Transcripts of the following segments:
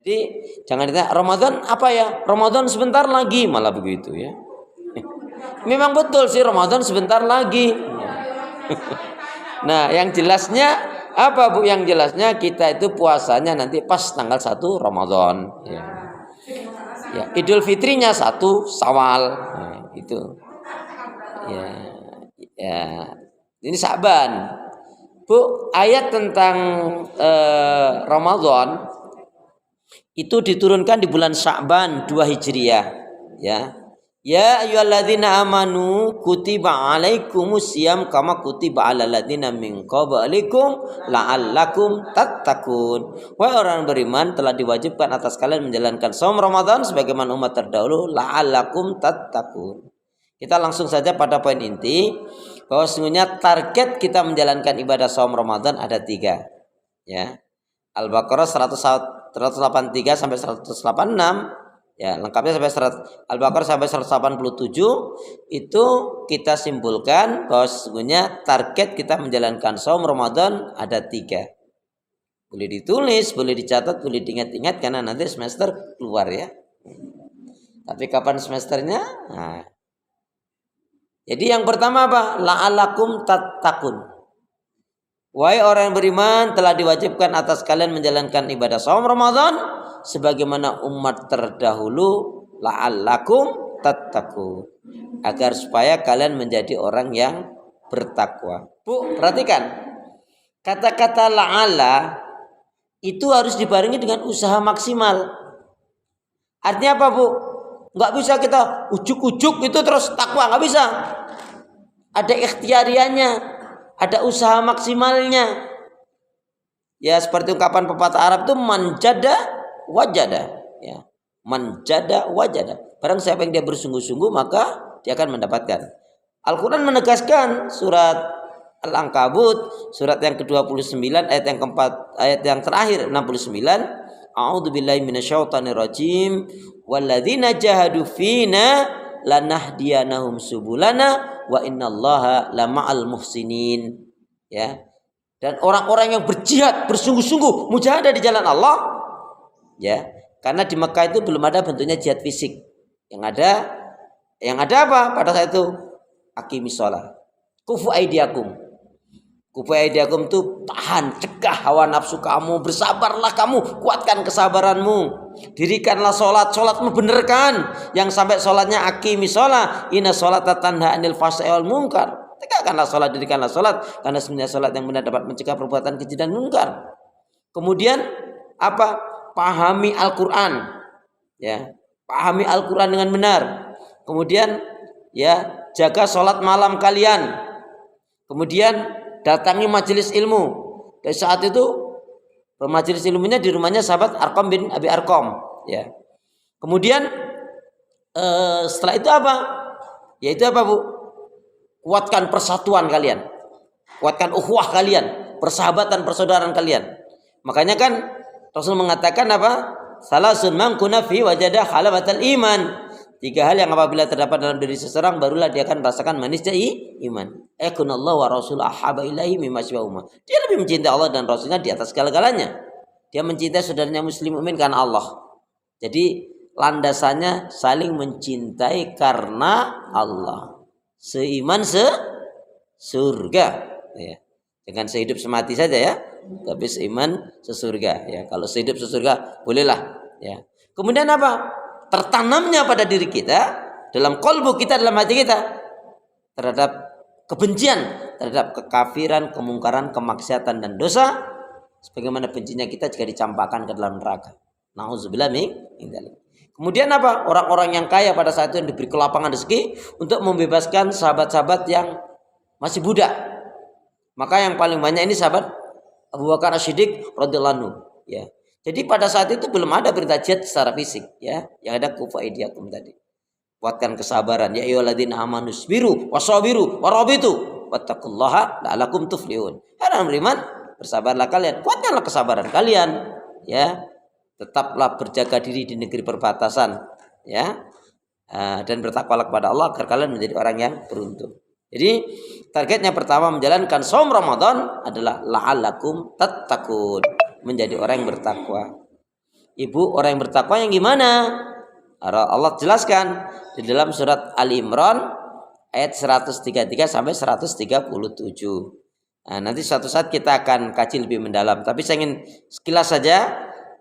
Jadi jangan ditanya Ramadan apa ya? Ramadan sebentar lagi malah begitu ya. Memang betul sih Ramadan sebentar lagi. Nah, yang jelasnya apa Bu? Yang jelasnya kita itu puasanya nanti pas tanggal 1 Ramadan ya. Ya, Idul Fitrinya 1 Syawal. Nah, itu. Ya. Ya. Ini Sa'ban. Bu, ayat tentang Ramadan itu diturunkan di bulan Sya'ban 2 Hijriah ya. Ya ayyuhalladzina amanu kutiba alaikumusiyam kama kutiba alal ladzina min qablikum la'allakum tattaqun. Wahai orang beriman, telah diwajibkan atas kalian menjalankan shaum Ramadan sebagaimana umat terdahulu la'allakum tattaqun. Kita langsung saja pada poin inti bahwa sesungguhnya target kita menjalankan ibadah shaum Ramadan ada 3 ya. Al-Baqarah 183 sampai 186 ya, lengkapnya sampai Al-Baqarah sampai 187 itu kita simpulkan bahwa sesungguhnya target kita menjalankan shaum Ramadan ada 3. Boleh ditulis, boleh dicatat, boleh diingat-ingat karena nanti semester keluar ya. Tapi kapan semesternya? Nah. Jadi yang pertama apa? La'alakum tattaqun. Wahai orang yang beriman, telah diwajibkan atas kalian menjalankan ibadah shaum Ramadan sebagaimana umat terdahulu la'allakum tattaqun, agar supaya kalian menjadi orang yang bertakwa. Bu, perhatikan. Kata-kata la'alla itu harus dibarengi dengan usaha maksimal. Artinya apa, Bu? Enggak bisa kita ujuk-ujuk itu terus takwa, enggak bisa. Ada ikhtiariannya, ada usaha maksimalnya. Ya seperti ungkapan pepatah Arab itu manjada wajada ya. Manjada wajada. Barang siapa yang dia bersungguh-sungguh maka dia akan mendapatkan. Al-Qur'an menegaskan surat Al-Ankabut surat yang ke-29 ayat yang keempat, ayat yang terakhir 69, a'udzubillahi minasyaitonirrajim walladzina jahadu fina lanahdiyanahum subulana wa innallaha lama'al muhsinin ya. Dan orang-orang yang berjihad bersungguh-sungguh mujahadah di jalan Allah ya, karena di Mekah itu belum ada bentuknya jihad fisik. Yang ada apa pada saat itu? Aqimis shalah. Kufu aidiakum. Kufu aidiakum itu tahan, cegah hawa nafsu kamu, bersabarlah kamu, kuatkan kesabaranmu. Dirikanlah sholatmu benerkan. Yang sampai sholatnya aqimis shalah, inna sholata tanha anil fahsya'i wal munkar. Tegakkanlah sholat, dirikanlah sholat, karena sebenarnya sholat yang benar dapat mencegah perbuatan keji dan munkar. Kemudian apa? Pahami Al-Quran, ya, pahami Al-Quran dengan benar. Kemudian ya, jaga sholat malam kalian. Kemudian datangi majelis ilmu. Dari saat itu majelis ilmunya di rumahnya sahabat Arqam bin Abi Arqam, ya. Kemudian setelah itu apa? Yaitu apa, Bu? Kuatkan persatuan kalian, kuatkan ukhuwah kalian, persahabatan persaudaraan kalian. Makanya kan Rasul mengatakan apa? Salasun man kuna fi wajada halawatal iman. 3 hal yang apabila terdapat dalam diri seseorang barulah dia akan merasakan manisnya iman. Akunallahu wa rasul ahaba ilaihi mimma siwahuma. Dia lebih mencintai Allah dan Rasulnya di atas segala-galanya. Dia mencintai saudaranya muslim mukmin karena Allah. Jadi landasannya saling mencintai karena Allah. Seiman surga ya. Dengan sehidup semati saja ya, tapi seiman sesurga ya. Kalau sehidup sesurga bolehlah ya. Kemudian apa? Tertanamnya pada diri kita, dalam qalbu kita, dalam hati kita terhadap kebencian terhadap kekafiran, kemungkaran, kemaksiatan dan dosa sebagaimana bencinya kita jika dicampakkan ke dalam neraka. Nauzubillah min dzalik. Kemudian apa? Orang-orang yang kaya pada saat itu yang diberi kelapangan rezeki untuk membebaskan sahabat-sahabat yang masih budak. Maka yang paling banyak ini sahabat Abu Bakar As-Siddiq radhiyallahu anhu, ya. Jadi pada saat itu belum ada perintah jihad secara fisik, ya. Yang ada kufa idiakum tadi. Kuatkan kesabaran, ya ayyuhalladzina amanu sabiru wasabiru warabitu wattaqullaha la'allakum tuflihun. Hai beriman, bersabarlah kalian, kuatkanlah kesabaran kalian, ya. Tetaplah berjaga diri di negeri perbatasan, ya, dan bertakwalah kepada Allah agar kalian menjadi orang yang beruntung. Jadi targetnya pertama menjalankan shaum Ramadan adalah la'allakum tattaqun, menjadi orang yang bertakwa. Ibu orang yang bertakwa yang gimana? Allah jelaskan di dalam surat Ali Imran ayat 133 sampai 137. Nah, nanti suatu saat kita akan kaji lebih mendalam. Tapi saya ingin sekilas saja,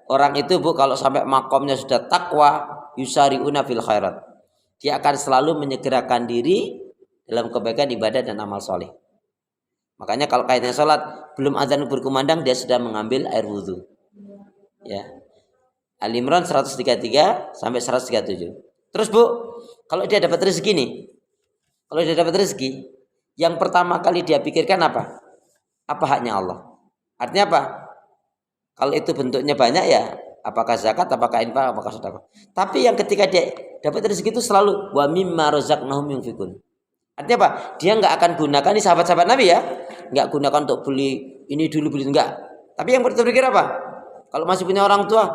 orang itu Bu kalau sampai makomnya sudah takwa, yusari'una fil khairat. Dia akan selalu menyegerakan diri dalam kebaikan ibadah dan amal soleh. Makanya kalau kaitannya sholat, belum adzan berkumandang dia sudah mengambil air wudhu. Ya. Ali Imran 133 sampai 137. Terus Bu, kalau dia dapat rezeki nih, kalau dia dapat rezeki, yang pertama kali dia pikirkan apa? Apa haknya Allah? Artinya apa? Kalau itu bentuknya banyak ya, apakah zakat, apakah infak, apakah sedekah. Tapi yang ketika dia dapat rezeki itu selalu wa mimma razaqnahum yunfikun. Artinya apa? Dia nggak akan gunakan, ini sahabat-sahabat Nabi ya, nggak gunakan untuk beli ini dulu beli enggak. Tapi yang berpikir apa? Kalau masih punya orang tua,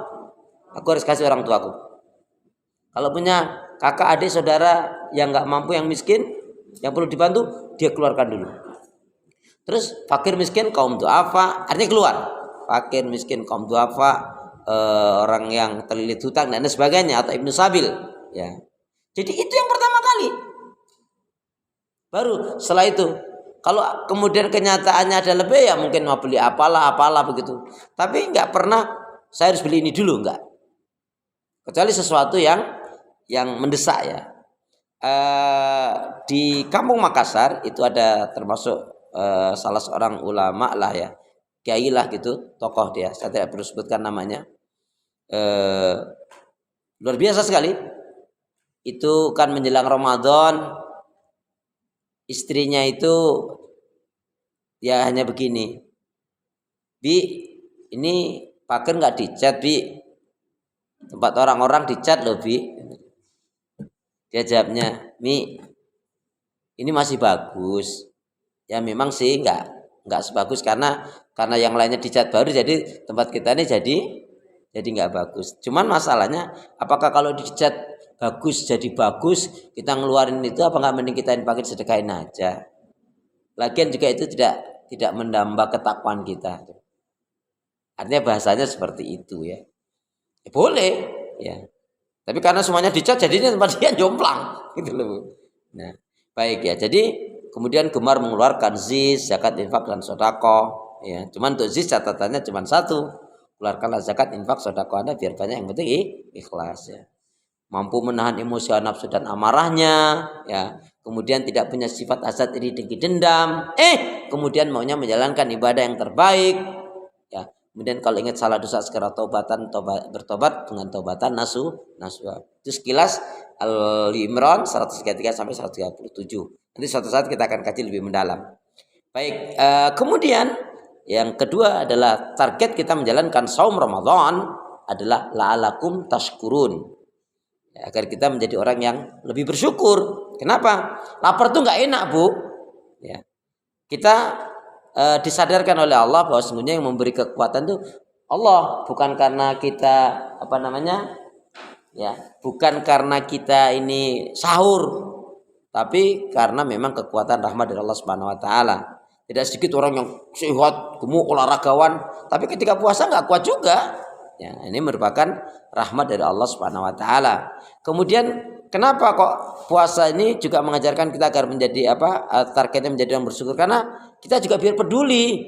aku harus kasih orang tuaku. Kalau punya kakak, adik, saudara yang nggak mampu, yang miskin, yang perlu dibantu, dia keluarkan dulu. Terus fakir miskin kaum duafa, artinya keluar. Fakir miskin kaum duafa, orang yang terlilit hutang dan sebagainya, atau ibnu sabil. Ya. Jadi itu yang pertama kali. Baru setelah itu, kalau kemudian kenyataannya ada lebih ya mungkin mau beli apalah begitu. Tapi nggak pernah saya harus beli ini dulu, nggak. Kecuali sesuatu yang mendesak ya. Di Kampung Makassar itu ada termasuk salah seorang ulama lah ya, kiai lah gitu, tokoh dia. Saya tidak perlu sebutkan namanya. Luar biasa sekali. Itu kan menjelang Ramadan, istrinya itu ya hanya begini, Bi, ini pagar nggak dicat Bi, tempat orang-orang dicat loh Bi. Dia jawabnya, Mi, ini masih bagus. Ya memang sih nggak sebagus karena yang lainnya dicat baru, jadi tempat kita ini jadi nggak bagus. Cuman masalahnya, apakah kalau dicat bagus jadi bagus, kita ngeluarin itu apa nggak mending kita pakai sedekahin aja. Lagian juga itu tidak menambah ketakwaan kita. Artinya bahasanya seperti itu ya. Boleh ya. Tapi karena semuanya dicat jadinya tempat dia jomplang gitu loh. Nah, baik ya. Jadi kemudian gemar mengeluarkan ziz, zakat, infak dan sedekah ya. Cuman untuk ziz catatannya cuma satu. Keluarkanlah zakat, infak, sedekah Anda biar banyak, yang penting ikhlas ya. Mampu menahan emosi nafsu dan amarahnya ya. Kemudian tidak punya sifat hasad, iri, dengki, dendam. Kemudian maunya menjalankan ibadah yang terbaik ya. Kemudian kalau ingat salah dosa segera bertobat dengan taubatan nasuha. Itu sekilas Al-Imran 133 sampai 137. Nanti suatu saat kita akan kaji lebih mendalam. Baik, kemudian yang kedua adalah target kita menjalankan saum Ramadan adalah la'alakum tashkurun. Ya, agar kita menjadi orang yang lebih bersyukur. Kenapa? Lapar tuh nggak enak, Bu. Ya. Kita disadarkan oleh Allah bahwa sesungguhnya yang memberi kekuatan itu Allah, bukan karena kita bukan karena kita ini sahur, tapi karena memang kekuatan rahmat dari Allah Subhanahu wa taala. Tidak sedikit orang yang sehat, gemuk, olahragawan, tapi ketika puasa nggak kuat juga. Ya, ini merupakan rahmat dari Allah Subhanahu wa taala. Kemudian kenapa kok puasa ini juga mengajarkan kita agar menjadi targetnya menjadi orang bersyukur, karena kita juga biar peduli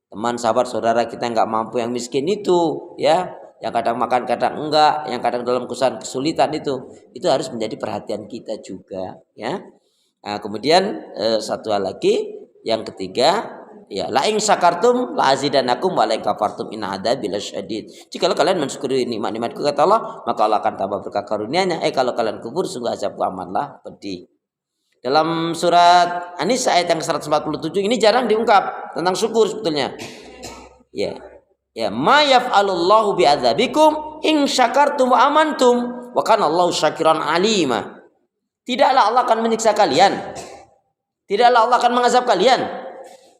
teman, sahabat, saudara kita nggak mampu, yang miskin itu ya, yang kadang makan kadang enggak, yang kadang dalam kesulitan itu harus menjadi perhatian kita juga ya. Nah, kemudian satu hal lagi, yang ketiga ya, la in syakartum la azidanakum wa la in kafartum in adzabi lasyadid. Jika kalian mensyukuri nikmat-nikmatku kata Allah, maka Allah akan tambah berkah karunia-Nya. Kalau kalian kufur, sungguh azabku amatlah pedih. Dalam surat An-Nisa ayat yang 147 ini jarang diungkap tentang syukur sebetulnya. Ya. Ya, ma yaf'alullahu bi'adzabikum in syakartum wa amantum wa kana Allahu syakiran alima. Tidaklah Allah akan menyiksa kalian. Tidaklah Allah akan mengazab kalian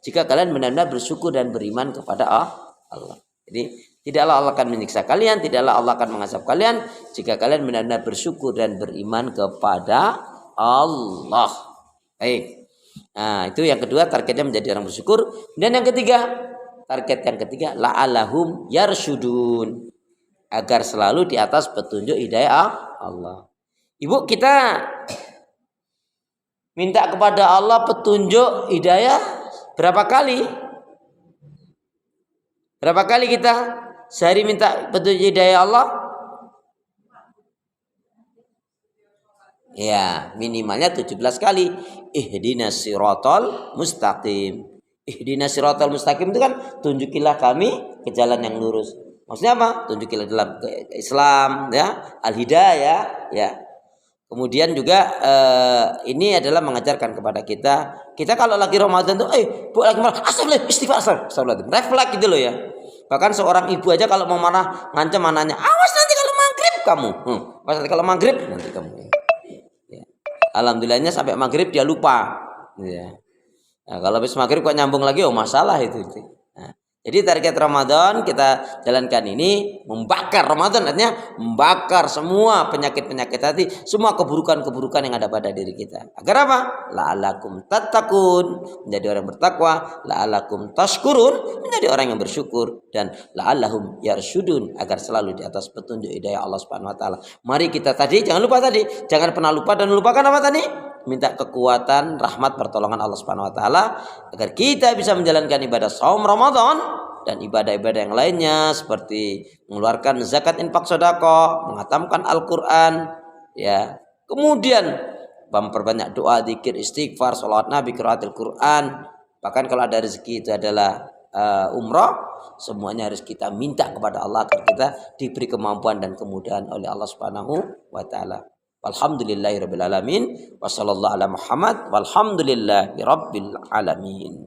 jika kalian benar-benar bersyukur dan beriman kepada Allah. Jadi tidaklah Allah akan menyiksa kalian, tidaklah Allah akan mengazab kalian jika kalian benar-benar bersyukur dan beriman kepada Allah. Baik. Nah, itu yang kedua, targetnya menjadi orang bersyukur. Dan yang ketiga, target yang ketiga la'alahum yarsyudun. agar selalu di atas petunjuk hidayah Allah. Ibu, kita minta kepada Allah petunjuk hidayah berapa kali? Berapa kali kita sehari minta petunjuk hidayah Allah? Ya, minimalnya 17 kali. Ihdinas siratal mustaqim. Ihdinas siratal mustaqim itu kan tunjukilah kami ke jalan yang lurus. Maksudnya apa? Tunjukilah dalam Islam, ya, al-hidayah, ya. Kemudian juga ini adalah mengajarkan kepada kita kalau lagi Ramadan tuh, bu lagi marah, astagfirullah, istighfar, astagfirullah, refleks gitu loh ya. Bahkan seorang ibu aja kalau mau marah ngancam anaknya, awas nanti kalau maghrib kamu, awas nanti kalau maghrib nanti kamu. Ya. Alhamdulillahnya sampai maghrib dia lupa. Ya. Nah, kalau habis maghrib kok nyambung lagi, masalah itu. Nah, jadi target Ramadan kita jalankan ini membakar Ramadan, artinya membakar semua penyakit-penyakit hati, semua keburukan-keburukan yang ada pada diri kita. Agar apa? La'alakum tattaqun, menjadi orang bertakwa, la'alakum tashkurun, menjadi orang yang bersyukur, dan la'allahum yarsyudun, agar selalu di atas petunjuk hidayah Allah Subhanahu wa taala. Mari kita jangan pernah lupa dan lupakan apa tadi? Minta kekuatan, rahmat, pertolongan Allah Subhanahu wa taala agar kita bisa menjalankan ibadah saum Ramadan dan ibadah-ibadah yang lainnya seperti mengeluarkan zakat, infak, sedekah, menghatamkan Al-Qur'an, ya. Kemudian memperbanyak doa, zikir, istighfar, sholawat Nabi, qiraatul Qur'an. Bahkan kalau ada rezeki itu adalah umrah, semuanya harus kita minta kepada Allah agar kita diberi kemampuan dan kemudahan oleh Allah Subhanahu wa taala. Walhamdulillahirabbil alamin wa sallallahu ala Muhammad walhamdulillahi rabbil alamin.